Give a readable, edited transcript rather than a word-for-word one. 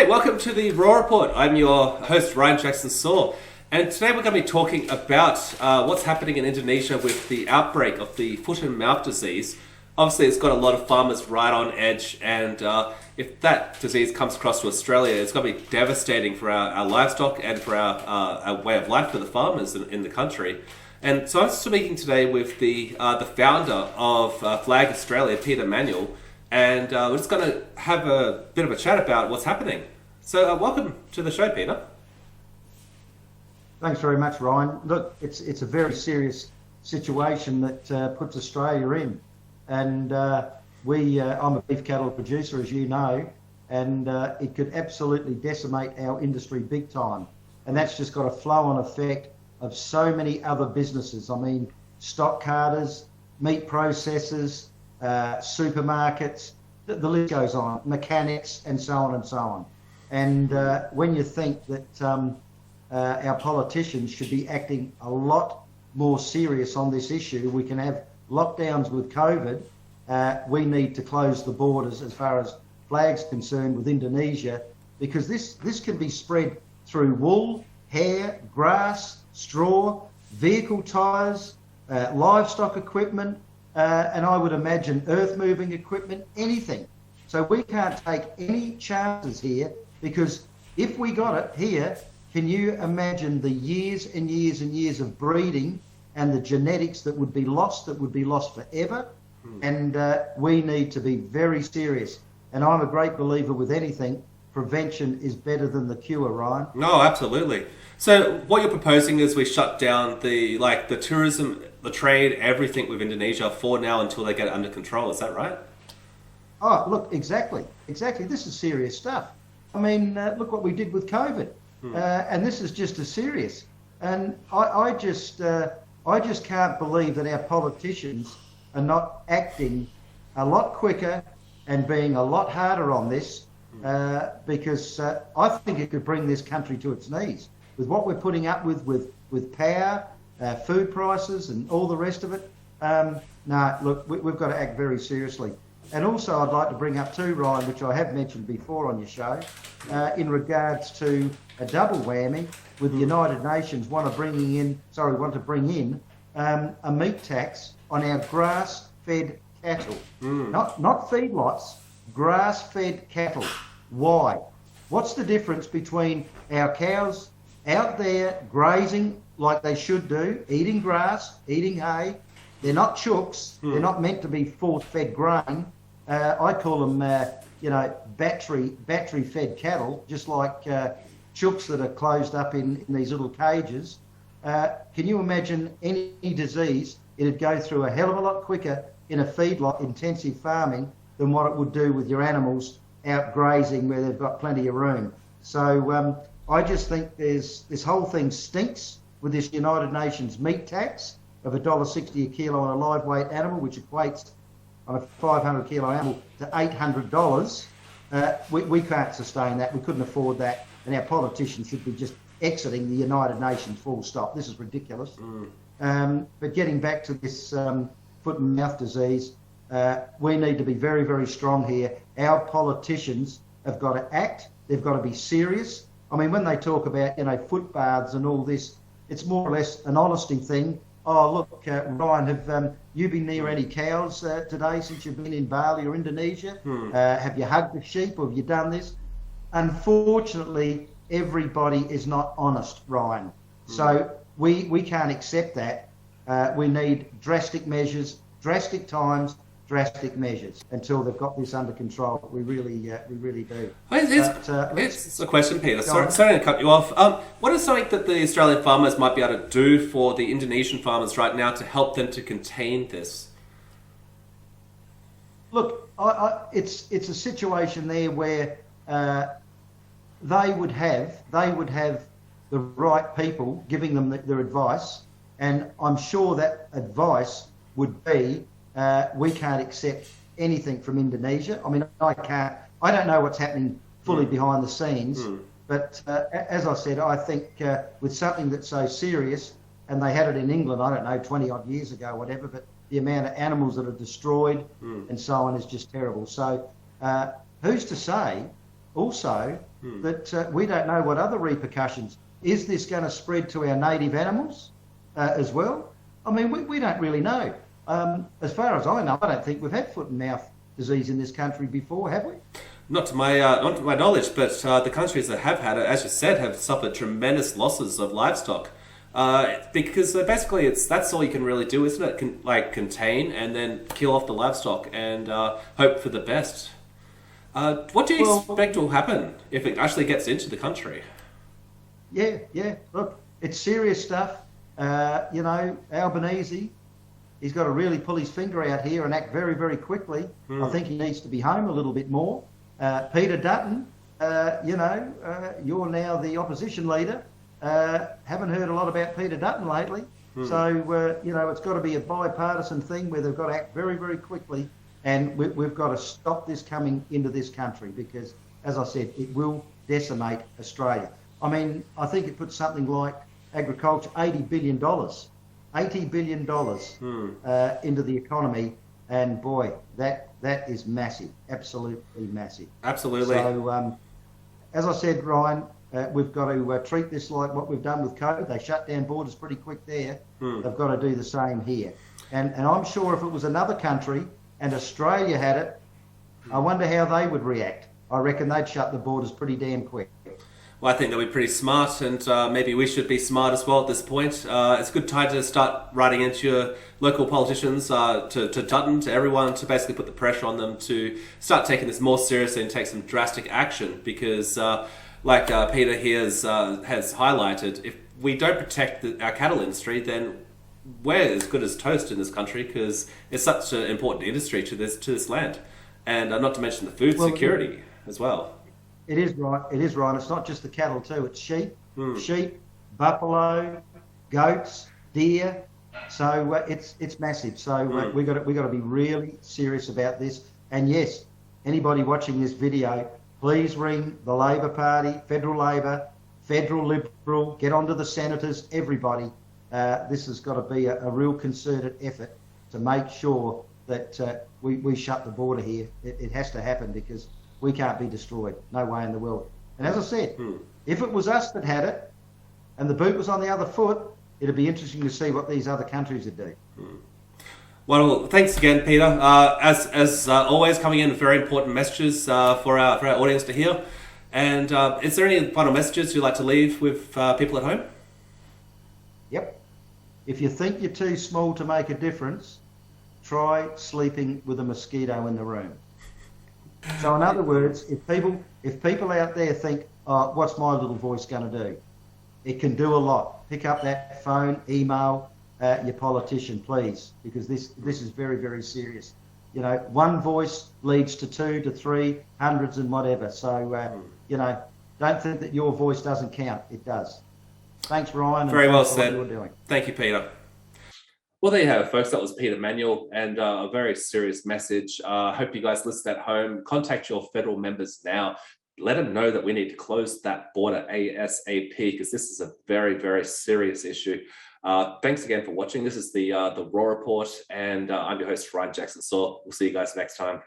Hey, welcome to the Raw Report. I'm your host, Ryan Jackson Saw. And today we're going to be talking about what's happening in Indonesia with the outbreak of the foot and mouth disease. Obviously, it's got a lot of farmers right on edge, and if that disease comes across to Australia, it's going to be devastating for our livestock and for our way of life for the farmers in the country. And so I'm speaking today with the founder of Flag Australia, Peter Manuel, and we're just going to have a bit of a chat about what's happening. So welcome to the show, Peter. Thanks very much, Ryan. Look, it's a very serious situation that puts Australia in. And I'm a beef cattle producer, as you know, and it could absolutely decimate our industry big time. And that's just got a flow-on effect of so many other businesses. I mean, stock carters, meat processors, supermarkets, the list goes on, mechanics, and so on and so on. And when you think that our politicians should be acting a lot more serious on this issue, we can have lockdowns with COVID. We need to close the borders as far as Flag's concerned with Indonesia, because this can be spread through wool, hair, grass, straw, vehicle tyres, livestock equipment, and I would imagine earth-moving equipment, anything. So we can't take any chances here, because if we got it here, can you imagine the years and years and years of breeding and the genetics that would be lost forever? And we need to be very serious. And I'm a great believer with anything, prevention is better than the cure, Ryan. No, absolutely. So what you're proposing is we shut down the tourism, the trade, everything with Indonesia for now until they get it under control. Is that right? Oh, look, exactly. This is serious stuff. I mean, look what we did with COVID. And this is just as serious. And I just can't believe that our politicians are not acting a lot quicker and being a lot harder on this, because I think it could bring this country to its knees with what we're putting up with power, food prices, and all the rest of it. Look, we've got to act very seriously. And also, I'd like to bring up too, Ryan, which I have mentioned before on your show, in regards to a double whammy with the United Nations want to bring in a meat tax on our grass-fed cattle, not feedlots, grass-fed cattle. Why? What's the difference between our cows out there grazing like they should do, eating grass, eating hay? They're not chooks. They're not meant to be force-fed grain. I call them, battery-fed cattle, just like chooks that are closed up in these little cages. Can you imagine any disease? It'd go through a hell of a lot quicker in a feedlot, intensive farming, than what it would do with your animals out grazing where they've got plenty of room. So I just think this whole thing stinks with this United Nations meat tax of $1.60 a kilo on a live weight animal, which equates on a 500 kilo animal to $800. We can't sustain that. We couldn't afford that. And our politicians should be just exiting the United Nations full stop. This is ridiculous. But getting back to this foot and mouth disease, we need to be very, very strong here. Our politicians have got to act. They've got to be serious. I mean, when they talk about, foot baths and all this, it's more or less an honesty thing. Oh, look, Ryan, have you been near any cows today since you've been in Bali or Indonesia? Have you hugged the sheep, or have you done this? Unfortunately, everybody is not honest, Ryan. So we can't accept that. We need drastic measures, drastic times, drastic measures until they've got this under control. We really do. It's a question, Peter. Sorry to cut you off. What is something that the Australian farmers might be able to do for the Indonesian farmers right now to help them to contain this? Look, it's a situation there where they would have the right people giving them their advice, and I'm sure that advice would be, we can't accept anything from Indonesia. I mean, I don't know what's happening fully behind the scenes, but as I said, I think with something that's so serious, and they had it in England, I don't know, 20 odd years ago, whatever, but the amount of animals that are destroyed and so on is just terrible. So who's to say also that we don't know what other repercussions. Is this going to spread to our native animals as well? I mean, we don't really know. As far as I know, I don't think we've had foot and mouth disease in this country before, have we? Not to my knowledge, but the countries that have had it, as you said, have suffered tremendous losses of livestock. Because basically, that's all you can really do, isn't it? Contain and then kill off the livestock and hope for the best. What do you expect will happen if it actually gets into the country? Yeah. Look, it's serious stuff. Albanese, he's got to really pull his finger out here and act very, very quickly. I think he needs to be home a little bit more. Peter Dutton, you're now the opposition leader. Haven't heard a lot about Peter Dutton lately. So, it's got to be a bipartisan thing where they've got to act very, very quickly. And we've got to stop this coming into this country because, as I said, it will decimate Australia. I mean, I think it puts something like agriculture, $80 billion into the economy. And boy, that is massive, absolutely massive. Absolutely. So, as I said, Ryan, we've got to treat this like what we've done with COVID. They shut down borders pretty quick there. They've got to do the same here. And I'm sure if it was another country and Australia had it, I wonder how they would react. I reckon they'd shut the borders pretty damn quick. Well, I think they'll be pretty smart, and maybe we should be smart as well at this point. It's a good time to start writing into your local politicians, to Dutton, to everyone, to basically put the pressure on them to start taking this more seriously and take some drastic action. Because, Peter here has highlighted, if we don't protect our cattle industry, then we're as good as toast in this country because it's such an important industry to this land, and not to mention the food security as well. It is right. It's not just the cattle too. It's sheep, buffalo, goats, deer. So it's massive. So we got to be really serious about this. And yes, anybody watching this video, please ring the Labor Party, Federal Labor, Federal Liberal. Get onto the senators. Everybody. This has got to be a real concerted effort to make sure that we shut the border here. It has to happen because we can't be destroyed. No way in the world. And as I said, if it was us that had it and the boot was on the other foot, it'd be interesting to see what these other countries would do. Well, thanks again, Peter. As always, coming in with very important messages for our audience to hear. And is there any final messages you'd like to leave with people at home? Yep. If you think you're too small to make a difference, try sleeping with a mosquito in the room. So in other words, if people out there think, oh, what's my little voice going to do? It can do a lot. Pick up that phone, email your politician, please, because this is very, very serious. One voice leads to 2 to 3, hundreds and whatever. So, don't think that your voice doesn't count. It does. Thanks, Ryan. Very well said. What you're doing. Thank you, Peter. Well, there you have it, folks. That was Peter Manuel, and a very serious message. Hope you guys listen at home. Contact your federal members now. Let them know that we need to close that border ASAP because this is a very, very serious issue. Thanks again for watching. This is the Raw Report, and I'm your host, Ryan Jackson Saw. We'll see you guys next time.